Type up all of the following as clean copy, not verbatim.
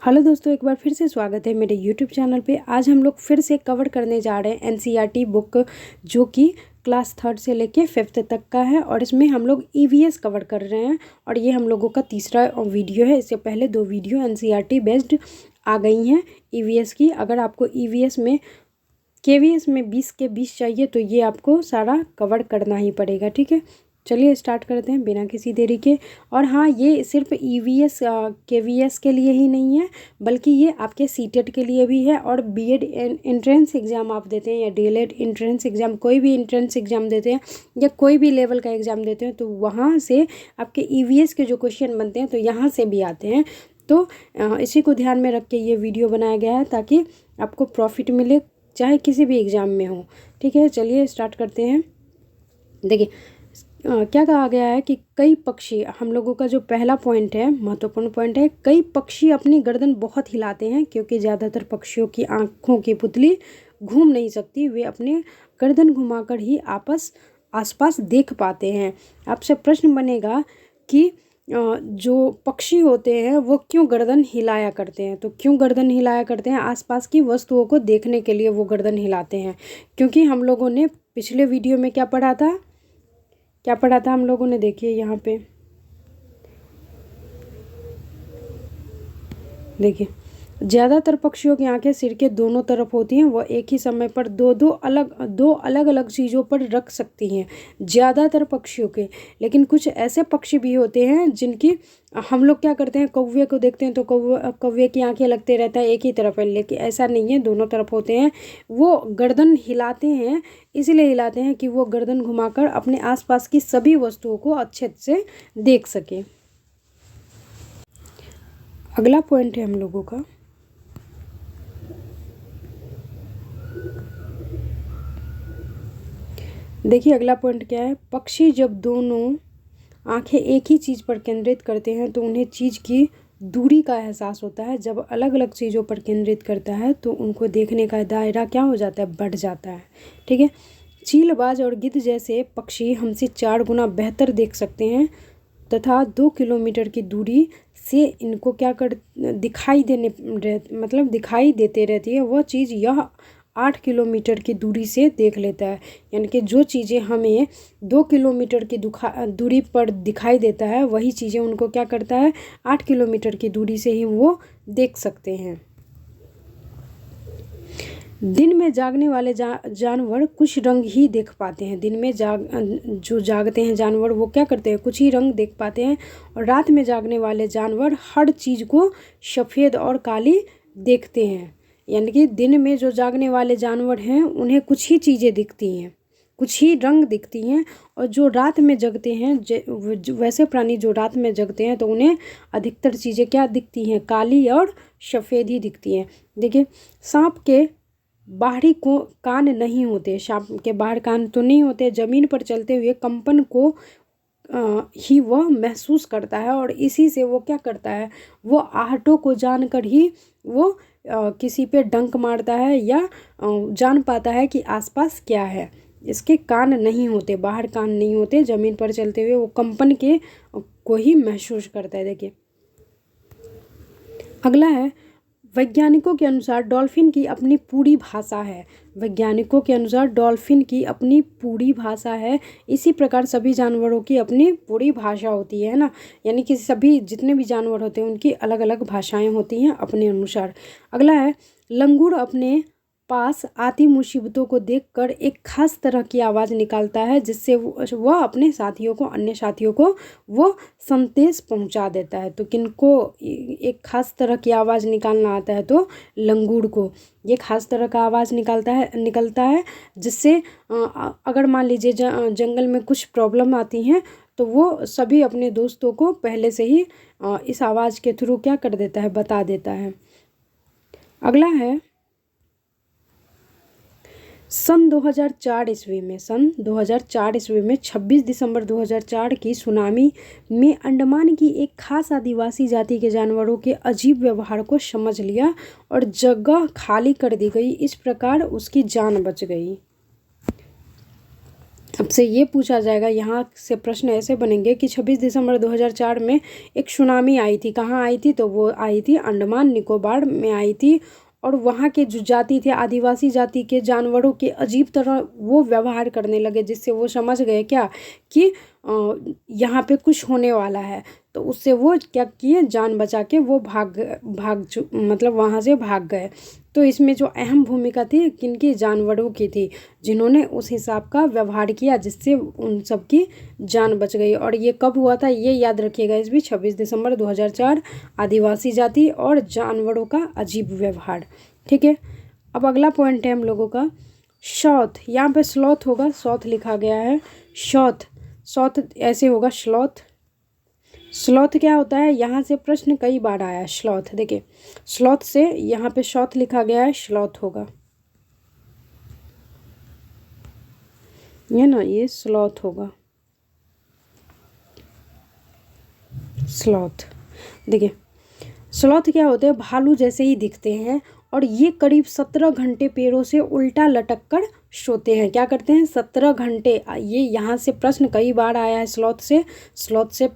Hello दोस्तों, एक बार फिर से स्वागत है मेरे यूट्यूब चैनल पे। आज हम लोग फिर से कवर करने जा रहे हैं एनसीईआरटी बुक, जो कि क्लास 3rd से लेके 5th तक का है। और इसमें हम लोग ईवीएस कवर कर रहे हैं और ये हम लोगों का तीसरा वीडियो है। इससे पहले 2 वीडियो एनसीईआरटी बेस्ड आ गई हैं ईवीएस की। अगर आपको ईवीएस में केवीएस में 20 के 20 चाहिए तो ये आपको सारा कवर करना ही पड़ेगा। ठीक है, चलिए स्टार्ट करते हैं बिना किसी देरी के। और हाँ, ये सिर्फ ईवीएस केवीएस के लिए ही नहीं है, बल्कि ये आपके सीटेट के लिए भी है। और बीएड एंट्रेंस एग्ज़ाम आप देते हैं या डीएलएड एंट्रेंस एग्ज़ाम, कोई भी एंट्रेंस एग्ज़ाम देते हैं या कोई भी लेवल का एग्ज़ाम देते हैं, तो वहाँ से आपके ईवीएस के जो क्वेश्चन बनते हैं तो यहाँ से भी आते हैं। तो इसी को ध्यान में रख के ये वीडियो बनाया गया है, ताकि आपको प्रॉफिट मिले, चाहे किसी भी एग्ज़ाम में हो। ठीक है, चलिए स्टार्ट करते हैं। देखिए क्या कहा गया है कि कई पक्षी, हम लोगों का जो पहला पॉइंट है, महत्वपूर्ण पॉइंट है, कई पक्षी अपनी गर्दन बहुत हिलाते हैं क्योंकि ज़्यादातर पक्षियों की आँखों की पुतली घूम नहीं सकती। वे अपने गर्दन घुमाकर ही आसपास देख पाते हैं। आपसे प्रश्न बनेगा कि जो पक्षी होते हैं वो क्यों गर्दन हिलाया करते हैं। तो क्यों गर्दन हिलाया करते हैं? आसपास की वस्तुओं को देखने के लिए वो गर्दन हिलाते हैं। क्योंकि हम लोगों ने पिछले वीडियो में क्या पढ़ा था हम लोगों ने? देखिए यहाँ पे देखिए, ज़्यादातर पक्षियों की आंखें सिर के दोनों तरफ होती हैं। वह एक ही समय पर दो अलग अलग चीज़ों पर रख सकती हैं, ज़्यादातर पक्षियों के। लेकिन कुछ ऐसे पक्षी भी होते हैं जिनकी, हम लोग क्या करते हैं, कौवे को देखते हैं तो कौवे की आंखें लगते रहता है एक ही तरफ है, लेकिन ऐसा नहीं है, दोनों तरफ होते हैं। वो गर्दन हिलाते हैं, इसलिए हिलाते हैं कि वो गर्दन घुमाकर अपने आसपास की सभी वस्तुओं को अच्छे से देख सके। अगला पॉइंट है हम लोगों का, देखिए अगला पॉइंट क्या है। पक्षी जब दोनों आंखें एक ही चीज़ पर केंद्रित करते हैं तो उन्हें चीज़ की दूरी का एहसास होता है। जब अलग अलग चीज़ों पर केंद्रित करता है तो उनको देखने का दायरा क्या हो जाता है? बढ़ जाता है। ठीक है, चीलबाज और गिद्ध जैसे पक्षी हमसे 4 गुना बेहतर देख सकते हैं तथा 2 किलोमीटर की दूरी से इनको क्या दिखाई देते रहती है वह चीज़ यह 8 किलोमीटर की दूरी से देख लेता है। यानी कि जो चीज़ें हमें 2 किलोमीटर की दूरी पर दिखाई देता है, वही चीज़ें उनको क्या करता है? 8 किलोमीटर की दूरी से ही वो देख सकते हैं। दिन में जागने वाले जानवर कुछ रंग ही देख पाते हैं। दिन में जो जागते हैं जानवर वो क्या करते हैं? कुछ ही रंग देख पाते हैं। और रात में जागने वाले जानवर हर चीज़ को सफ़ेद और काली देखते हैं। यानी कि दिन में जो जागने वाले जानवर हैं उन्हें कुछ ही चीज़ें दिखती हैं, कुछ ही रंग दिखती हैं। और जो रात में जगते हैं, वैसे प्राणी जो रात में जगते हैं तो उन्हें अधिकतर चीज़ें क्या दिखती हैं? काली और सफ़ेद ही दिखती हैं। देखिए, सांप के बाहरी को कान नहीं होते, सांप के बाहर कान तो नहीं होते। ज़मीन पर चलते हुए कंपन को ही वह महसूस करता है और इसी से वो क्या करता है? वो आहटों को जानकर ही वो किसी पे डंक मारता है या जान पाता है कि आसपास क्या है। इसके कान नहीं होते, बाहर कान नहीं होते। ज़मीन पर चलते हुए वो कंपन के को ही महसूस करता है। देखिए अगला है, वैज्ञानिकों के अनुसार डॉल्फिन की अपनी पूरी भाषा है। वैज्ञानिकों के अनुसार डॉल्फिन की अपनी पूरी भाषा है। इसी प्रकार सभी जानवरों की अपनी पूरी भाषा होती है ना, यानी कि सभी जितने भी जानवर होते हैं उनकी अलग अलग भाषाएं होती हैं अपने अनुसार। अगला है, लंगूर अपने पास आती मुसीबतों को देखकर एक खास तरह की आवाज़ निकालता है, जिससे वह अपने अन्य साथियों को वो संदेश पहुंचा देता है। तो किनको एक खास तरह की आवाज़ निकालना आता है? तो लंगूर को ये खास तरह का आवाज़ निकलता है जिससे अगर मान लीजिए जंगल में कुछ प्रॉब्लम आती हैं तो वो सभी अपने दोस्तों को पहले से ही इस आवाज़ के थ्रू क्या कर देता है? बता देता है। अगला है, सन 2004 ईस्वी में 26 दिसंबर 2004 की सुनामी में अंडमान की एक खास आदिवासी जाति के जानवरों के अजीब व्यवहार को समझ लिया और जगह खाली कर दी गई। इस प्रकार उसकी जान बच गई। आपसे ये पूछा जाएगा, यहाँ से प्रश्न ऐसे बनेंगे कि 26 दिसंबर 2004 में एक सुनामी आई थी, कहाँ आई थी? तो वो आई थी अंडमान निकोबार में आई थी। और वहाँ के जो जाति थे, आदिवासी जाति के जानवरों के अजीब तरह वो व्यवहार करने लगे, जिससे वो समझ गए क्या कि यहाँ पे कुछ होने वाला है। तो उससे वो क्या किए, जान बचा के वो मतलब वहाँ से भाग गए। तो इसमें जो अहम भूमिका थी किनकी? जानवरों की थी, जिन्होंने उस हिसाब का व्यवहार किया जिससे उन सब की जान बच गई। और ये कब हुआ था ये याद रखिएगा, इस भी 26 दिसंबर 2004, आदिवासी जाति और जानवरों का अजीब व्यवहार। ठीक है, अब अगला पॉइंट है हम लोगों का शॉथ। यहाँ पे स्लॉथ होगा, सॉथ लिखा गया है, शॉथ, सॉथ ऐसे होगा स्लॉथ। स्लॉथ क्या होता है? यहाँ से प्रश्न कई बार आया है, स्लॉथ। देखिए स्लॉथ से यहाँ पे शॉथ लिखा गया है, स्लॉथ होगा, ये ना, ये स्लॉथ होगा, स्लॉथ। देखिए स्लॉथ क्या होते हैं? भालू जैसे ही दिखते हैं और ये करीब 17 घंटे पैरों से उल्टा लटक कर सोते हैं। क्या करते हैं? 17 घंटे। ये यहाँ से प्रश्न कई बार आया है स्लॉथ से। स्लॉथ से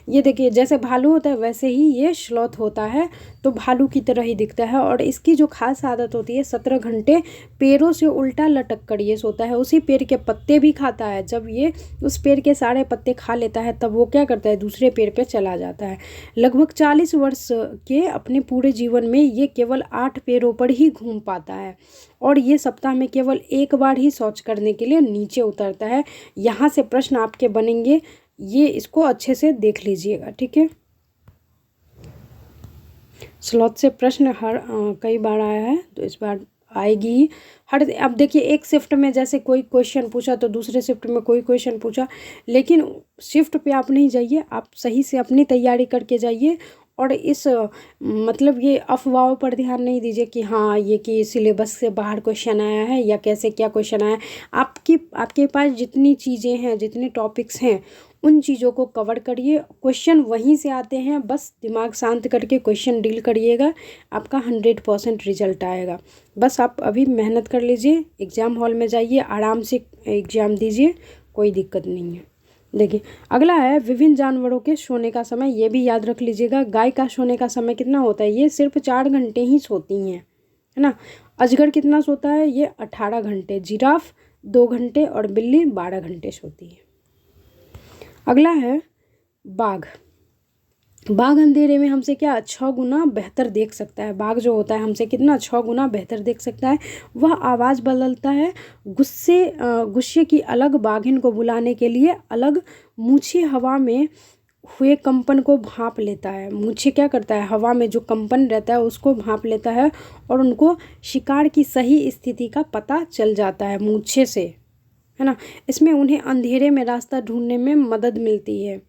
ये देखिए जैसे भालू होता है वैसे ही ये स्लॉथ होता है, तो भालू की तरह ही दिखता है। और इसकी जो खास आदत होती है, 17 घंटे पैरों से उल्टा लटक कर ये सोता है। उसी पेड़ के पत्ते भी खाता है। जब ये उस पेड़ के सारे पत्ते खा लेता है तब वो क्या करता है? दूसरे पेड़ पे चला जाता है। लगभग 40 वर्ष के अपने पूरे जीवन में ये केवल 8 पैरों पर ही घूम पाता है और ये सप्ताह में केवल एक बार ही शौच करने के लिए नीचे उतरता है। यहाँ से प्रश्न आपके बनेंगे, ये इसको अच्छे से देख लीजिएगा। ठीक है, स्लॉथ से प्रश्न कई बार आया है तो इस बार आएगी ही। अब देखिए एक शिफ्ट में जैसे कोई क्वेश्चन पूछा तो दूसरे शिफ्ट में कोई क्वेश्चन पूछा, लेकिन शिफ्ट पे आप नहीं जाइए, आप सही से अपनी तैयारी करके जाइए। और इस मतलब ये अफवाहों पर ध्यान नहीं दीजिए कि हाँ ये कि सिलेबस से बाहर क्वेश्चन आया है या कैसे क्या क्वेश्चन आया है। आपके पास जितनी चीज़ें हैं, जितने टॉपिक्स हैं, उन चीज़ों को कवर करिए। क्वेश्चन वहीं से आते हैं, बस दिमाग शांत करके क्वेश्चन डील करिएगा, आपका 100% रिजल्ट आएगा। बस आप अभी मेहनत कर लीजिए, एग्ज़ाम हॉल में जाइए, आराम से एग्ज़ाम दीजिए, कोई दिक्कत नहीं है। देखिए अगला है विभिन्न जानवरों के सोने का समय। ये भी याद रख लीजिएगा, गाय का सोने का समय कितना होता है? ये सिर्फ 4 घंटे ही सोती हैं, है ना। अजगर कितना सोता है? ये 18 घंटे। जिराफ 2 घंटे और बिल्ली 12 घंटे सोती है। अगला है बाघ। बाघ अंधेरे में हमसे क्या 6 गुना बेहतर देख सकता है। बाघ जो होता है हमसे कितना 6 गुना बेहतर देख सकता है। वह आवाज़ बदलता है, गुस्से की अलग बाघिन को बुलाने के लिए अलग मूछें हवा में हुए कंपन को भांप लेता है। मूछें क्या करता है? हवा में जो कंपन रहता है उसको भांप लेता है और उनको शिकार की सही स्थिति का पता चल जाता है मूछें से, है ना। इसमें उन्हें अंधेरे में रास्ता ढूंढने में मदद मिलती है।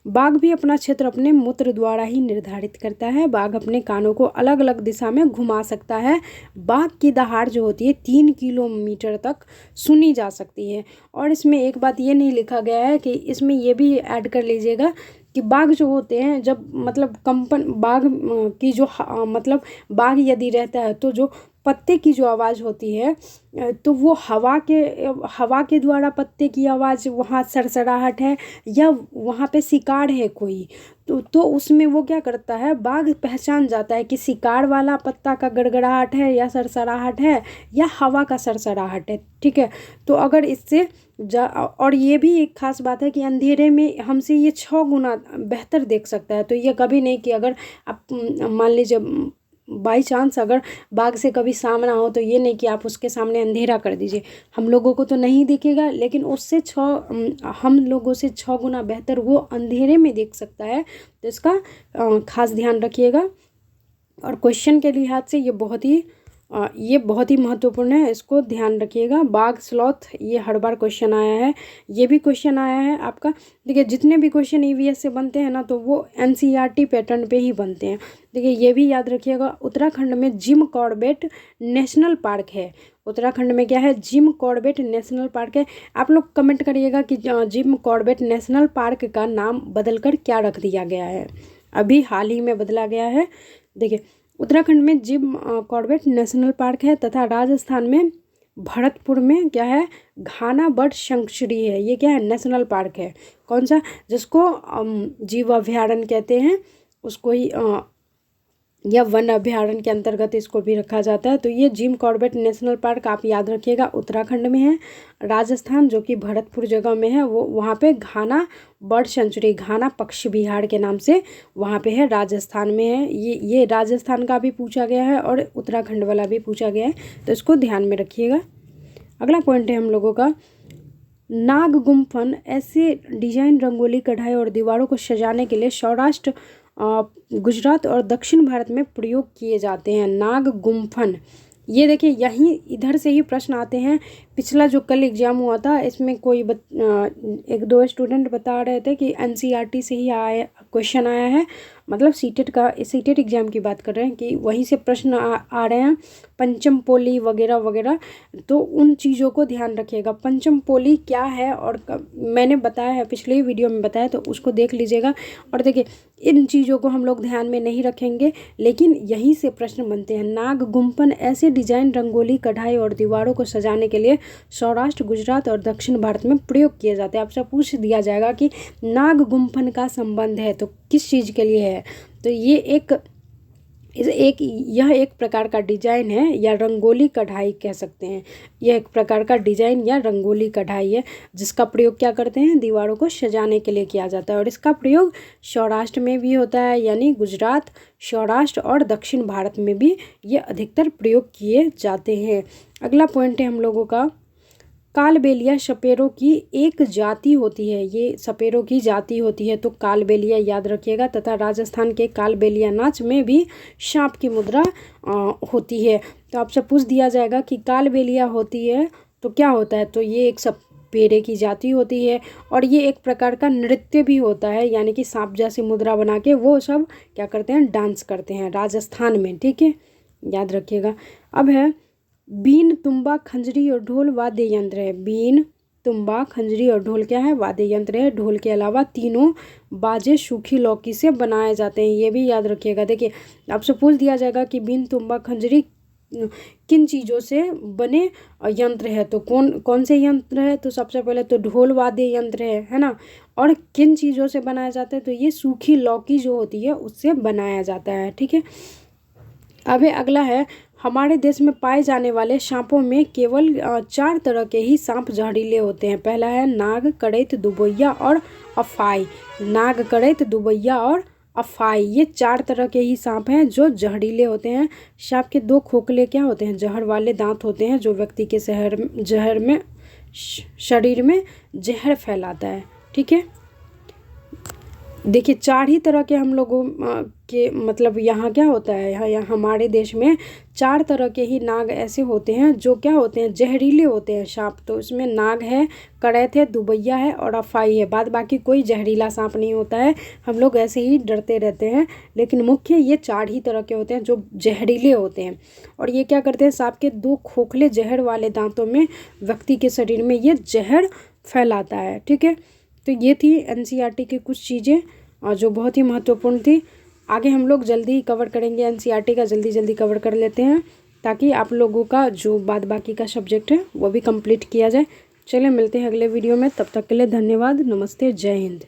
बाघ भी अपना क्षेत्र अपने मूत्र द्वारा ही निर्धारित करता है। बाघ अपने कानों को अलग अलग दिशा में घुमा सकता है। बाघ की दहाड़ जो होती है 3 किलोमीटर तक सुनी जा सकती है। और इसमें एक बात ये नहीं लिखा गया है कि इसमें ये भी ऐड कर लीजिएगा कि बाघ जो होते हैं जब मतलब कंपन बाघ की जो मतलब बाघ यदि रहता है तो जो पत्ते की जो आवाज़ होती है तो वो हवा के द्वारा पत्ते की आवाज़, वहाँ सरसराहट है या वहाँ पे शिकार है कोई, तो उसमें वो क्या करता है? बाघ पहचान जाता है कि शिकार वाला पत्ता का गड़गड़ाहट है या सरसराहट है या हवा का सरसराहट है। ठीक है, तो अगर इससे और ये भी एक खास बात है कि अंधेरे में हमसे ये 6 गुना बेहतर देख सकता है। तो ये कभी नहीं कि अगर आप मान लीजिए बाई चांस अगर बाघ से कभी सामना हो तो ये नहीं कि आप उसके सामने अंधेरा कर दीजिए। हम लोगों को तो नहीं दिखेगा, लेकिन उससे हम लोगों से 6 गुना बेहतर वो अंधेरे में देख सकता है। तो इसका खास ध्यान रखिएगा। और क्वेश्चन के लिहाज से ये बहुत ही महत्वपूर्ण है, इसको ध्यान रखिएगा। बाघ स्लॉथ ये हर बार क्वेश्चन आया है, ये भी क्वेश्चन आया है आपका। देखिए जितने भी क्वेश्चन ईवीएस से बनते हैं ना तो वो एनसीईआरटी पैटर्न पे ही बनते हैं। देखिए ये भी याद रखिएगा, उत्तराखंड में जिम कॉर्बेट नेशनल पार्क है। उत्तराखंड में क्या है? जिम कॉर्बेट नेशनल पार्क है। आप लोग कमेंट करिएगा कि जिम कॉर्बेट नेशनल पार्क का नाम बदलकर क्या रख दिया गया है। अभी हाल ही में बदला गया है। देखिए उत्तराखंड में जिम कॉर्बेट नेशनल पार्क है तथा राजस्थान में भरतपुर में क्या है, घाना बर्ड सेंचुरी है। ये क्या है, नेशनल पार्क है। कौन सा, जिसको जीव अभयारण्य कहते हैं, उसको ही या वन अभयारण्य के अंतर्गत इसको भी रखा जाता है। तो ये जिम कॉर्बेट नेशनल पार्क आप याद रखिएगा, उत्तराखंड में है। राजस्थान जो कि भरतपुर जगह में है, वो वहाँ पे घाना बर्ड सेंचुरी, घाना पक्षी विहार के नाम से वहाँ पे है, राजस्थान में है। ये राजस्थान का भी पूछा गया है और उत्तराखंड वाला भी पूछा गया है, तो इसको ध्यान में रखिएगा। अगला पॉइंट है हम लोगों का, नाग गुम्फन ऐसे डिजाइन, रंगोली, कढ़ाई और दीवारों को सजाने के लिए सौराष्ट्र, गुजरात और दक्षिण भारत में प्रयोग किए जाते हैं। नाग गुम्फन, ये देखिए यहीं इधर से ही प्रश्न आते हैं। पिछला जो कल एग्जाम हुआ था, इसमें कोई एक दो स्टूडेंट बता रहे थे कि एनसीईआरटी से ही आया क्वेश्चन आया है, मतलब सीटेट एग्जाम की बात कर रहे हैं कि वहीं से प्रश्न आ रहे हैं, पंचम पोली वगैरह वगैरह। तो उन चीज़ों को ध्यान रखिएगा। पंचम पोली क्या है और मैंने बताया है, पिछले ही वीडियो में बताया, तो उसको देख लीजिएगा। और देखिए इन चीज़ों को हम लोग ध्यान में नहीं रखेंगे, लेकिन यहीं से प्रश्न बनते हैं। नाग गुम्फन ऐसे डिजाइन, रंगोली, कढ़ाई और दीवारों को सजाने के लिए सौराष्ट्र, गुजरात और दक्षिण भारत में प्रयोग किए जाते हैं। आपसे पूछ दिया जाएगा कि नाग गुम्फन का संबंध है तो किस चीज़ के लिए है, तो यह एक प्रकार का डिजाइन है या रंगोली कढ़ाई कह सकते हैं। यह एक प्रकार का डिजाइन या रंगोली कढ़ाई है जिसका प्रयोग क्या करते हैं, दीवारों को सजाने के लिए किया जाता है। और इसका प्रयोग सौराष्ट्र में भी होता है, यानी गुजरात, सौराष्ट्र और दक्षिण भारत में भी ये अधिकतर प्रयोग किए जाते हैं। अगला पॉइंट है हम लोगों का, कालबेलिया सपेरों की एक जाति होती है। ये सपेरों की जाति होती है, तो कालबेलिया याद रखिएगा। तथा राजस्थान के कालबेलिया नाच में भी सांप की मुद्रा होती है। तो आपसे पूछ दिया जाएगा कि कालबेलिया होती है तो क्या होता है, तो ये एक सपेरे की जाति होती है और ये एक प्रकार का नृत्य भी होता है, यानी कि सांप जैसी मुद्रा बना के वो सब क्या करते हैं, डांस करते हैं राजस्थान में। ठीक है, याद रखिएगा। अब है बीन, तुम्बा, खंजरी और ढोल वाद्य यंत्र है। बीन, तुम्बा, खंजरी और ढोल क्या है, वाद्य यंत्र है। ढोल के अलावा तीनों बाजे सूखी लौकी से बनाए जाते हैं, ये भी याद रखिएगा। देखिए आपसे पूछ दिया जाएगा कि बीन, तुम्बा, खंजरी किन चीज़ों से बने यंत्र है, तो कौन से यंत्र है, तो सबसे पहले तो ढोल वाद्य यंत्र है ना। और किन चीज़ों से बनाया जाता है, तो ये सूखी लौकी जो होती है उससे बनाया जाता है। ठीक है, अब अगला है, हमारे देश में पाए जाने वाले सांपों में केवल 4 तरह के ही सांप जहरीले होते हैं। पहला है नाग, कड़ैत, दुबैया और अफाई। नाग, कड़ैत, दुबैया और अफाई, ये 4 तरह के ही सांप हैं जो जहरीले होते हैं। सांप के 2 खोखले क्या होते हैं, जहर वाले दांत होते हैं, जो व्यक्ति के शरीर में जहर फैलाता है। ठीक है, देखिए 4 ही तरह के हम लोगों के, मतलब यहाँ क्या होता है, यहाँ हमारे देश में 4 तरह के ही नाग ऐसे होते हैं जो क्या होते हैं, जहरीले होते हैं सांप। तो इसमें नाग है, कड़ैत है, दुबैया है और अफाई है। बाद बाकी कोई जहरीला सांप नहीं होता है, हम लोग ऐसे ही डरते रहते हैं, लेकिन मुख्य ये 4 ही तरह के होते हैं जो जहरीले होते हैं। और ये क्या करते हैं, सांप के 2 खोखले जहर वाले दांतों में व्यक्ति के शरीर में ये जहर फैलाता है। ठीक है, तो ये थी एनसीईआरटी की कुछ चीज़ें और जो बहुत ही महत्वपूर्ण थी। आगे हम लोग जल्दी कवर करेंगे, एनसीईआरटी का जल्दी कवर कर लेते हैं ताकि आप लोगों का जो बाद बाकी का सब्जेक्ट है वो भी कंप्लीट किया जाए। चलिए मिलते हैं अगले वीडियो में, तब तक के लिए धन्यवाद, नमस्ते, जय हिंद।